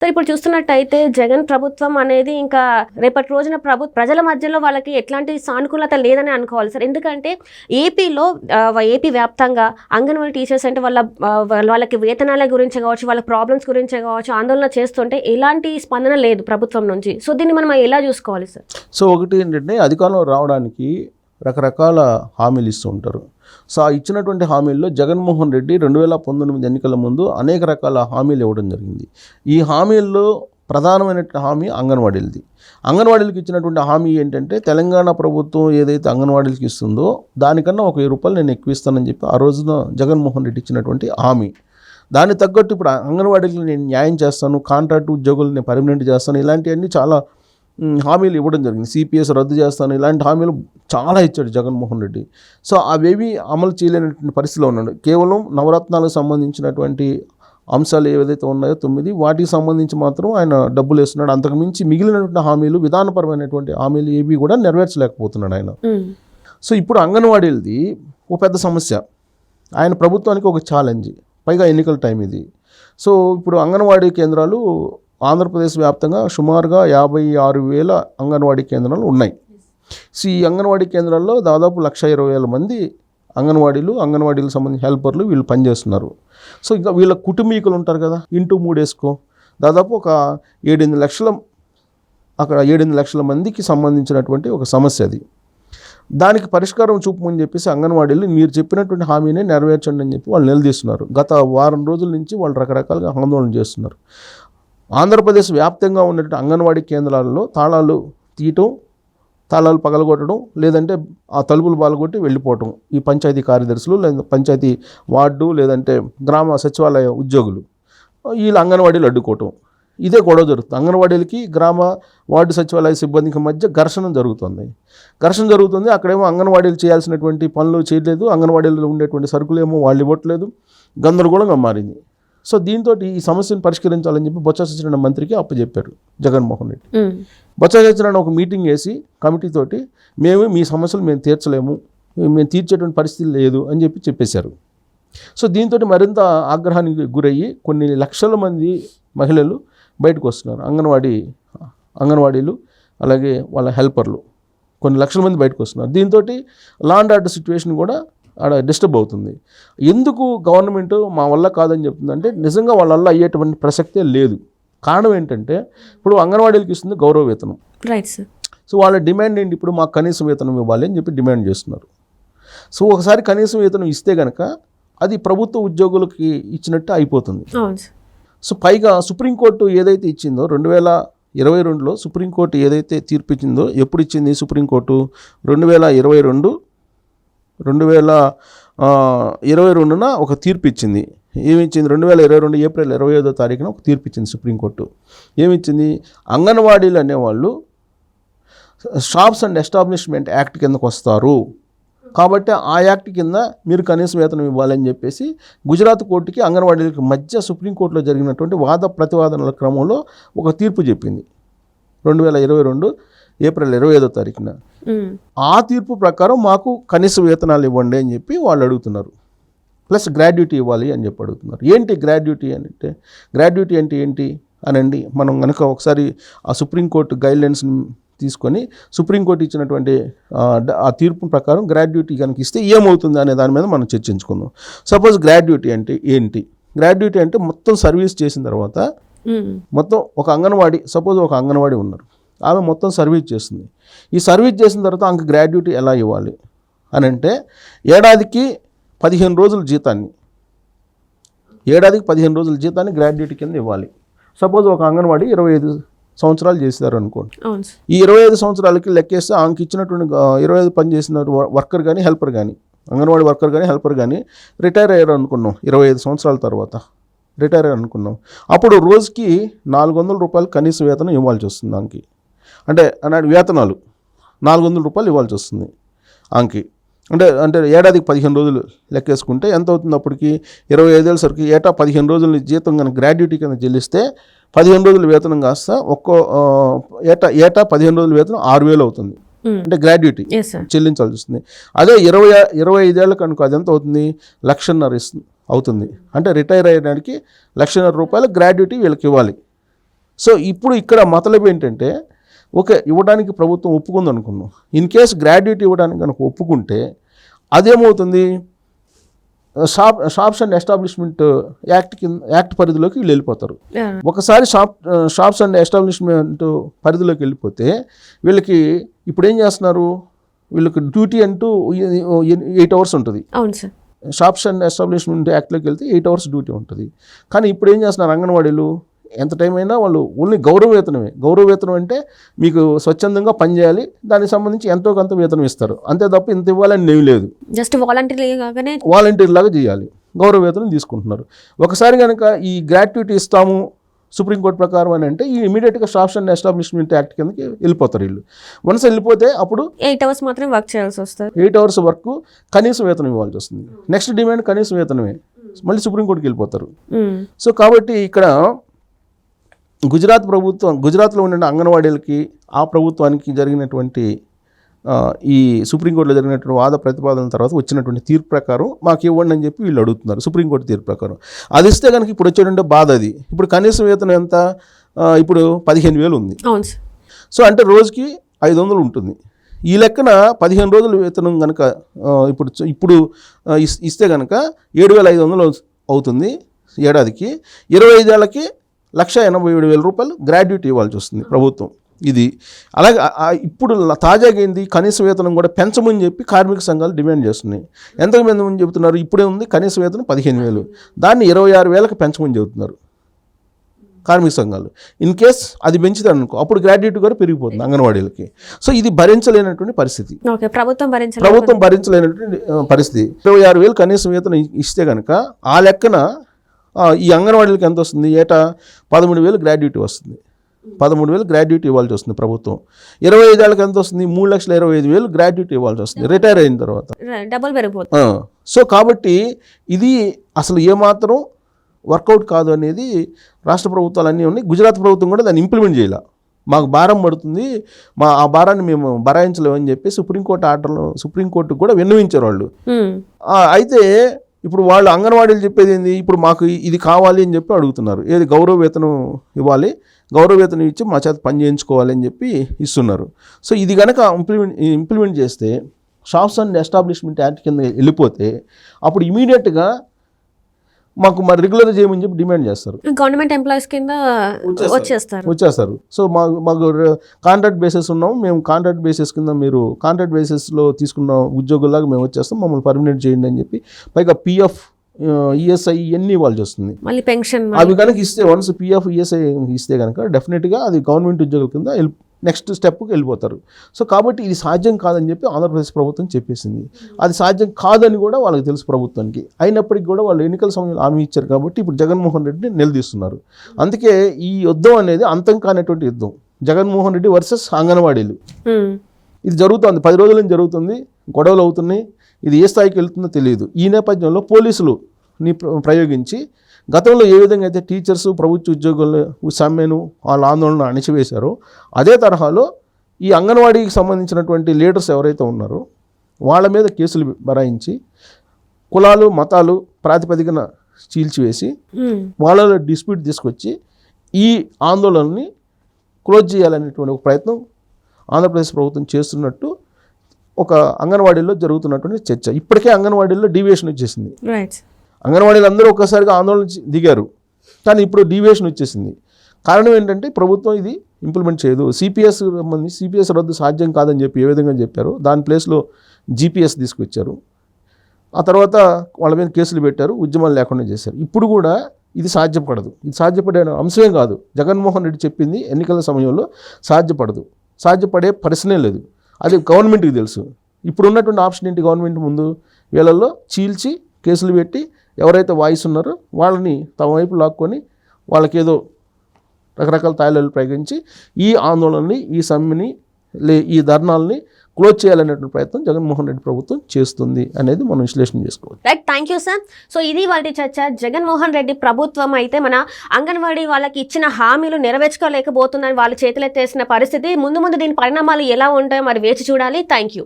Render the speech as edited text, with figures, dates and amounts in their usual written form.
So ఇప్పుడు చూస్తున్నట్టయితే జగన్ ప్రభుత్వం అనేది ఇంకా రేపటి రోజున ప్రజల మధ్యలో వాళ్ళకి ఎట్లాంటి సానుకూలత లేదని అనుకోవాలి సార్. ఎందుకంటే ఏపీలో ఏపీ వ్యాప్తంగా అంగన్వాడీ టీచర్స్ అంటే వాళ్ళకి వేతనాల గురించి కావచ్చు, వాళ్ళ ప్రాబ్లమ్స్ గురించి కావచ్చు ఆందోళన చేస్తుంటే ఎలాంటి స్పందన లేదు ప్రభుత్వం నుంచి. సో దీన్ని మనం ఎలా చూసుకోవాలి సార్? సో ఒకటి ఏంటంటే అధికారంలో రావడానికి రకరకాల హామీలు ఇస్తూ ఉంటారు. సో ఆ ఇచ్చినటువంటి హామీల్లో జగన్మోహన్ రెడ్డి 2019 ఎన్నికల ముందు అనేక రకాల హామీలు ఇవ్వడం జరిగింది. ఈ హామీల్లో ప్రధానమైన హామీ అంగన్వాడీలది. అంగన్వాడీలకు ఇచ్చినటువంటి హామీ ఏంటంటే తెలంగాణ ప్రభుత్వం ఏదైతే అంగన్వాడీలకు ఇస్తుందో దానికన్నా ఒక 1000 రూపాయలు నేను ఎక్కువ ఇస్తానని చెప్పి ఆ రోజున జగన్మోహన్ రెడ్డి ఇచ్చినటువంటి హామీ. దానికి తగ్గట్టు ఇప్పుడు అంగన్వాడీలకు నేను న్యాయం చేస్తాను, కాంట్రాక్ట్ ఉద్యోగులు నేను పర్మనెంట్ చేస్తాను, ఇలాంటివన్నీ చాలా హామీలు ఇవ్వడం జరిగింది. సిపిఎస్ రద్దు చేస్తాను, ఇలాంటి హామీలు చాలా ఇచ్చాడు జగన్మోహన్ రెడ్డి. సో అవేవి అమలు చేయలేనటువంటి పరిస్థితిలో ఉన్నాడు. కేవలం నవరత్నాలకు సంబంధించినటువంటి అంశాలు ఏవైతే ఉన్నాయో 9 వాటికి సంబంధించి మాత్రం ఆయన డబ్బులు వేస్తున్నాడు. అంతకుమించి మిగిలినటువంటి హామీలు, విధానపరమైనటువంటి హామీలు ఏవి కూడా నెరవేర్చలేకపోతున్నాడు ఆయన. సో ఇప్పుడు అంగన్వాడీలది ఒక పెద్ద సమస్య, ఆయన ప్రభుత్వానికి ఒక ఛాలెంజ్, పైగా ఎన్నికల టైం ఇది. సో ఇప్పుడు అంగన్వాడీ కేంద్రాలు ఆంధ్రప్రదేశ్ వ్యాప్తంగా సుమారుగా 56,000 అంగన్వాడీ కేంద్రాలు ఉన్నాయి. సో ఈ అంగన్వాడీ కేంద్రాల్లో దాదాపు 120,000 మంది అంగన్వాడీలకు సంబంధించిన హెల్పర్లు వీళ్ళు పనిచేస్తున్నారు. సో ఇంకా వీళ్ళ కుటుంబీకులు ఉంటారు కదా, ఇంటూ 3 వేసుకో, దాదాపు ఒక 7-8 లక్షల, అక్కడ 7-8 లక్షల మందికి సంబంధించినటువంటి ఒక సమస్య అది. దానికి పరిష్కారం చూపమని చెప్పేసి అంగన్వాడీలు మీరు చెప్పినటువంటి హామీనే నెరవేర్చండి అని చెప్పి వాళ్ళు నిలదీస్తున్నారు. గత వారం రోజుల నుంచి వాళ్ళు రకరకాలుగా ఆందోళన చేస్తున్నారు. ఆంధ్రప్రదేశ్ వ్యాప్తంగా ఉన్నటువంటి అంగన్వాడీ కేంద్రాలలో తాళాలు తీయటం, తాళాలు పగలగొట్టడం, లేదంటే ఆ తలుపులు పాల్గొట్టి వెళ్ళిపోవటం ఈ పంచాయతీ కార్యదర్శులు, లేదా పంచాయతీ వార్డు, లేదంటే గ్రామ సచివాలయ ఉద్యోగులు వీళ్ళు అంగన్వాడీలు అడ్డుకోవటం, ఇదే గొడవ జరుగుతుంది. అంగన్వాడీలకి గ్రామ వార్డు సచివాలయ సిబ్బందికి మధ్య ఘర్షణ జరుగుతుంది. అక్కడేమో అంగన్వాడీలు చేయాల్సినటువంటి పనులు చేయలేదు, అంగన్వాడీలో ఉండేటువంటి సరుకులు ఏమో వాళ్ళు ఇవ్వట్లేదు, గందరగోళంగా మారింది. సో దీంతో ఈ సమస్యను పరిష్కరించాలని చెప్పి బొత్స సత్యనారాయణ మంత్రికి అప్పచెప్పారు జగన్మోహన్ రెడ్డి. బొత్స సత్యనారాయణ ఒక మీటింగ్ వేసి కమిటీతోటి మీ సమస్యలు మేము తీర్చలేము, మేము తీర్చేటువంటి పరిస్థితి లేదు అని చెప్పేశారు. సో దీంతో మరింత ఆగ్రహానికి గురయ్యి కొన్ని లక్షల మంది మహిళలు బయటకు వస్తున్నారు. అంగన్వాడీలు అలాగే వాళ్ళ హెల్పర్లు కొన్ని లక్షల మంది బయటకు వస్తున్నారు. దీంతో లా అండ్ ఆర్డర్ సిచ్యువేషన్ కూడా ఆడ డిస్టర్బ్ అవుతుంది. ఎందుకు గవర్నమెంట్ మా వల్ల కాదని చెప్తుందంటే నిజంగా వాళ్ళ వల్ల అయ్యేటువంటి ప్రసక్తే లేదు. కారణం ఏంటంటే ఇప్పుడు అంగన్వాడీలకు ఇస్తుంది గౌరవ వేతనం, రైట్ సార్. సో వాళ్ళ డిమాండ్ ఏంటి, ఇప్పుడు మాకు కనీస వేతనం ఇవ్వాలి అని చెప్పి డిమాండ్ చేస్తున్నారు. సో ఒకసారి కనీస వేతనం ఇస్తే కనుక అది ప్రభుత్వ ఉద్యోగులకి ఇచ్చినట్టు అయిపోతుంది. సో పైగా సుప్రీంకోర్టు ఏదైతే ఇచ్చిందో 2022లో సుప్రీంకోర్టు ఏదైతే తీర్పు ఇచ్చిందో, ఎప్పుడు ఇచ్చింది సుప్రీంకోర్టు, 2022న ఒక తీర్పు ఇచ్చింది. ఏమిచ్చింది, 2022 ఏప్రిల్ 25వ తారీఖున ఒక తీర్పు ఇచ్చింది సుప్రీంకోర్టు. ఏమిచ్చింది, అంగన్వాడీలు అనేవాళ్ళు షాప్స్ అండ్ ఎస్టాబ్లిష్మెంట్ యాక్ట్ కిందకు వస్తారు కాబట్టి ఆ యాక్ట్ కింద మీరు కనీస వేతనం ఇవ్వాలని చెప్పేసి గుజరాత్ కోర్టుకి అంగన్వాడీలకు మధ్య సుప్రీంకోర్టులో జరిగినటువంటి వాద ప్రతివాదనల క్రమంలో ఒక తీర్పు చెప్పింది 2022 ఏప్రిల్ 25వ తారీఖున. ఆ తీర్పు ప్రకారం మాకు కనీస వేతనాలు ఇవ్వండి అని చెప్పి వాళ్ళు అడుగుతున్నారు, ప్లస్ గ్రాడ్యుటీ ఇవ్వాలి అని చెప్పి అడుగుతున్నారు. ఏంటి గ్రాడ్యుటీ అంటే, గ్రాడ్యుటీ అంటే ఏంటి అనండి, మనం కనుక ఒకసారి ఆ సుప్రీంకోర్టు గైడ్లైన్స్ని తీసుకొని సుప్రీంకోర్టు ఇచ్చినటువంటి ఆ తీర్పు ప్రకారం గ్రాడ్యుటీ కనుక ఇస్తే ఏమవుతుంది అనే దాని మీద మనం చర్చించుకుందాం. సపోజ్ గ్రాడ్యుటీ అంటే ఏంటి, గ్రాడ్యుటీ అంటే మొత్తం సర్వీస్ చేసిన తర్వాత మొత్తం ఒక అంగన్వాడీ ఉన్నారు, ఆమె మొత్తం సర్వీస్ చేస్తుంది. ఈ సర్వీస్ చేసిన తర్వాత ఆమెకు గ్రాడ్యుటీ ఎలా ఇవ్వాలి అని అంటే ఏడాదికి 15 రోజుల జీతాన్ని గ్రాడ్యుటీ కింద ఇవ్వాలి. సపోజ్ ఒక అంగన్వాడీ 25 సంవత్సరాలు చేశారు అనుకోండి, ఈ 25 సంవత్సరాలకి లెక్కేస్తే ఆమెకి ఇచ్చినటువంటి 25 పని చేసిన వర్కర్ కానీ హెల్పర్ కానీ, అంగన్వాడీ వర్కర్ కానీ హెల్పర్ కానీ రిటైర్ అయ్యారు అనుకున్నాం, 25 సంవత్సరాల తర్వాత రిటైర్ అయ్యారు అనుకున్నాం, అప్పుడు రోజుకి 400 రూపాయలు కనీస వేతనం ఇవ్వాల్సి వస్తుంది ఆమెకి. అంటే వేతనాలు 400 రూపాయలు ఇవ్వాల్సి వస్తుంది ఆమెకి. అంటే ఏడాదికి 15 రోజులు లెక్కేసుకుంటే ఎంత అవుతుంది, అప్పటికి 25 ఏళ్ళ సరికి ఏటా 15 రోజుల జీతం కనుక గ్రాడ్యుటీ కింద చెల్లిస్తే 15 రోజుల వేతనం కాస్త ఏటా 15 రోజుల వేతనం 6,000 అవుతుంది. అంటే గ్రాడ్యుటీ చెల్లించాల్సి వస్తుంది. అదే 25 ఏళ్ళకి కనుక అది ఎంత అవుతుంది, 1,50,000 అవుతుంది. అంటే రిటైర్ అయ్యడానికి 1,50,000 రూపాయలు గ్రాడ్యుటీ వీళ్ళకి ఇవ్వాలి. సో ఇప్పుడు ఇక్కడ మతలబు ఏంటంటే ఓకే ఇవ్వడానికి ప్రభుత్వం ఒప్పుకుంది అనుకున్నాం. ఇన్ కేస్ గ్రాడ్యుయేట్ ఇవ్వడానికి కనుక ఒప్పుకుంటే అదేమవుతుంది, షాప్స్ అండ్ ఎస్టాబ్లిష్మెంట్ యాక్ట్ పరిధిలోకి వీళ్ళు వెళ్ళిపోతారు. ఒకసారి షాప్స్ అండ్ ఎస్టాబ్లిష్మెంట్ పరిధిలోకి వెళ్ళిపోతే వీళ్ళకి ఇప్పుడు ఏం చేస్తున్నారు, వీళ్ళకి డ్యూటీ అంటూ 8 hours ఉంటుంది. అవును సార్. షాప్స్ అండ్ ఎస్టాబ్లిష్మెంట్ యాక్ట్లోకి వెళ్తే 8 hours డ్యూటీ ఉంటుంది. కానీ ఇప్పుడు ఏం చేస్తున్నారు అంగన్వాడీలు, ఎంత టైం అయినా వాళ్ళు ఓన్లీ గౌరవ వేతనమే. గౌరవ వేతనం అంటే మీకు స్వచ్ఛందంగా పనిచేయాలి, దానికి సంబంధించి ఎంతో కొంత వేతనం ఇస్తారు, అంతే తప్ప ఇంత ఇవ్వాలని ఏమీ లేదు. జస్ట్ వాలంటీర్ లాగా చేయాలి, గౌరవ వేతనం తీసుకుంటున్నారు. ఒకసారి కనుక ఈ గ్రాట్యుటీ ఇస్తాము సుప్రీంకోర్టు ప్రకారం అని అంటే ఈ ఇమీడియట్గా షాప్స్ అండ్ ఎస్టాబ్లిష్మెంట్ యాక్ట్ కిందకి వెళ్ళిపోతారు వీళ్ళు. వన్స్ వెళ్ళిపోతే అప్పుడు 8 hours మాత్రం వర్క్ చేయాల్సి వస్తుంది. 8 hours వర్క్, కనీస వేతనం ఇవ్వాల్సి వస్తుంది. నెక్స్ట్ డిమాండ్ కనీస వేతనమే, మళ్ళీ సుప్రీంకోర్టుకి వెళ్ళిపోతారు. సో కాబట్టి ఇక్కడ గుజరాత్లో ఉన్న అంగన్వాడీలకి ఆ ప్రభుత్వానికి జరిగినటువంటి ఈ సుప్రీంకోర్టులో జరిగినటువంటి వాద ప్రతిపాదన తర్వాత వచ్చినటువంటి తీర్పు ప్రకారం మాకు ఇవ్వండి అని చెప్పి వీళ్ళు అడుగుతున్నారు. సుప్రీంకోర్టు తీర్పు ప్రకారం అది ఇస్తే కనుక ఇప్పుడు వచ్చేటువంటి బాధ అది. ఇప్పుడు కనీస వేతనం ఎంత, ఇప్పుడు 15,000 ఉంది. సో అంటే రోజుకి 500 ఉంటుంది. ఈ లెక్కన 15 రోజుల వేతనం కనుక ఇప్పుడు ఇస్తే కనుక 7,500 అవుతుంది ఏడాదికి. 25 ఏళ్ళకి 1,87,000 రూపాయలు గ్రాడ్యుయేట్ ఇవ్వాల్సి వస్తుంది ప్రభుత్వం. ఇది అలాగే ఇప్పుడు తాజాగా ఏంది, కనీస వేతనం కూడా పెంచమని చెప్పి కార్మిక సంఘాలు డిమాండ్ చేస్తున్నాయి. ఎంతకు పెంచమని చెబుతున్నారు, ఇప్పుడే ఉంది కనీస వేతనం 15,000, దాన్ని 26,000కి పెంచమని చెబుతున్నారు కార్మిక సంఘాలు. ఇన్ కేస్ అది పెంచుతారు అనుకో అప్పుడు గ్రాడ్యుయేట్ కూడా పెరిగిపోతుంది అంగన్వాడీలకి. సో ఇది భరించలేనటువంటి పరిస్థితి, ప్రభుత్వం భరించలేనటువంటి పరిస్థితి. 26,000 కనీస వేతనం ఇస్తే కనుక ఆ లెక్కన ఈ అంగన్వాడీలకి ఎంత వస్తుంది, ఏటా 13,000 గ్రాడ్యుయేట్ వస్తుంది. 13,000 గ్రాడ్యుయేట్ ఇవ్వాల్సి వస్తుంది ప్రభుత్వం. 25 ఏళ్ళకి ఎంత వస్తుంది, 3,25,000 గ్రాడ్యుయేట్ ఇవ్వాల్సి వస్తుంది రిటైర్ అయిన తర్వాత, డబుల్ పెరిగిపోతుంది. సో కాబట్టి ఇది అసలు ఏమాత్రం వర్కౌట్ కాదు అనేది రాష్ట్ర ప్రభుత్వాలు అన్నీ ఉన్నాయి. గుజరాత్ ప్రభుత్వం కూడా దాన్ని ఇంప్లిమెంట్ చేయాల, మాకు భారం పడుతుంది, ఆ భారాన్ని మేము భరాయించలేమని చెప్పి సుప్రీంకోర్టుకు కూడా విన్నవించారు వాళ్ళు. అయితే ఇప్పుడు వాళ్ళు అంగన్వాడీలు చెప్పేది ఏంది, ఇప్పుడు మాకు ఇది కావాలి అని చెప్పి అడుగుతున్నారు. ఏది గౌరవ వేతనం ఇవ్వాలి, గౌరవ వేతనం ఇచ్చి మా చేత పని చేయించుకోవాలి అని చెప్పి ఇస్తున్నారు. సో ఇది కనుక ఇంప్లిమెంట్ చేస్తే షాప్స్ అండ్ ఎస్టాబ్లిష్మెంట్ యాక్ట్ కింద వెళ్ళిపోతే అప్పుడు ఇమీడియట్గా మాకు మరి రెగ్యులర్ చేయమని చెప్పి డిమాండ్ చేస్తారు. గవర్నమెంట్ ఎంప్లాయీస్ కింద వచ్చేస్తారు. సో మాకు కాంట్రాక్ట్ బేసిస్ ఉన్నాం, మేము కాంట్రాక్ట్ బేసిస్ కింద, మీరు కాంట్రాక్ట్ బేసిస్లో తీసుకున్న ఉద్యోగుల్లాగా మేము వచ్చేస్తాం, మమ్మల్ని పర్మనెంట్ చేయండి అని చెప్పి పైగా పిఎఫ్ ఈఎస్ఐ ఇవన్నీ ఇవ్వాల్సి వస్తుంది. మళ్ళీ పెన్షన్ అవి కనుక ఇస్తే, వన్స్ పిఎఫ్ ఈఎస్ఐ ఇస్తే కనుక డెఫినెట్గా అది గవర్నమెంట్ ఉద్యోగుల కింద నెక్స్ట్ స్టెప్కి వెళ్ళిపోతారు. సో కాబట్టి ఇది సాధ్యం కాదని చెప్పి ఆంధ్రప్రదేశ్ ప్రభుత్వం చెప్పేసింది. అది సాధ్యం కాదని కూడా వాళ్ళకి తెలుసు ప్రభుత్వానికి. అయినప్పటికీ కూడా వాళ్ళు ఎన్నికల సమయంలో హామీ ఇచ్చారు కాబట్టి ఇప్పుడు జగన్మోహన్ రెడ్డిని నిలదీస్తున్నారు. అందుకే ఈ యుద్ధం అనేది అంతం కానటువంటి యుద్ధం, జగన్మోహన్ రెడ్డి వర్సెస్ అంగన్వాడీలు. ఇది జరుగుతుంది, 10 రోజుల నుంచి జరుగుతుంది, గొడవలు అవుతున్నాయి. ఇది ఏ స్థాయికి వెళ్తుందో తెలియదు. ఈ నేపథ్యంలో పోలీసులని ప్రయోగించి గతంలో ఏ విధంగా అయితే టీచర్స్, ప్రభుత్వ ఉద్యోగుల సమ్మెను, వాళ్ళ ఆందోళన అణిచివేశారో అదే తరహాలో ఈ అంగన్వాడీకి సంబంధించినటువంటి లీడర్స్ ఎవరైతే ఉన్నారో వాళ్ళ మీద కేసులు బరాయించి కులాలు మతాలు ప్రాతిపదికన చీల్చివేసి వాళ్ళలో డిస్ప్యూట్ తీసుకొచ్చి ఈ ఆందోళనని క్లోజ్ చేయాలనేటువంటి ఒక ప్రయత్నం ఆంధ్రప్రదేశ్ ప్రభుత్వం చేస్తున్నట్టు ఒక అంగన్వాడీలో జరుగుతున్నటువంటి చర్చ. ఇప్పటికే అంగన్వాడీలో డీవియేషన్ వచ్చేసింది. అంగన్వాడీలు అందరూ ఒక్కసారిగా ఆందోళన దిగారు, కానీ ఇప్పుడు డీవియేషన్ వచ్చేసింది. కారణం ఏంటంటే ప్రభుత్వం ఇది ఇంప్లిమెంట్ చేయదు. సిపిఎస్ రద్దు సాధ్యం కాదని చెప్పి ఏ విధంగా చెప్పారు, దాని ప్లేస్లో జీపీఎస్ తీసుకొచ్చారు. ఆ తర్వాత వాళ్ళ మీద కేసులు పెట్టారు, ఉద్యమాలు లేకుండా చేశారు. ఇప్పుడు కూడా ఇది సాధ్యపడదు, ఇది సాధ్యపడే అంశమే కాదు. జగన్మోహన్ రెడ్డి చెప్పింది ఎన్నికల సమయంలో సాధ్యపడదు, సాధ్యపడే ప్రశ్నే లేదు. అది గవర్నమెంట్కి తెలుసు. ఇప్పుడు ఉన్నటువంటి ఆప్షన్ ఏంటి, గవర్నమెంట్ ముందు వీళ్ళల్లో చీల్చి కేసులు పెట్టి ఎవరైతే వాయిస్ ఉన్నారో వాళ్ళని తమ వైపు లాక్కొని వాళ్ళకేదో రకరకాల తాయిలాలు ప్రయోగించి ఈ ఆందోళనని, ఈ సమ్మెని, ఈ ధర్నాలని క్లోజ్ చేయాలనేటువంటి ప్రయత్నం జగన్మోహన్ రెడ్డి ప్రభుత్వం చేస్తుంది అనేది మనం విశ్లేషణ చేసుకోవాలి. Right, thank you sir. So ఇది వాటి చర్చ. జగన్మోహన్ రెడ్డి ప్రభుత్వం అయితే మన అంగన్వాడీ వాళ్ళకి ఇచ్చిన హామీలు నెరవేర్చుకోలేకపోతుందని వాళ్ళు చేతులెత్తేసిన పరిస్థితి. ముందు దీని పరిణామాలు ఎలా ఉంటాయో మరి వేచి చూడాలి. Thank you.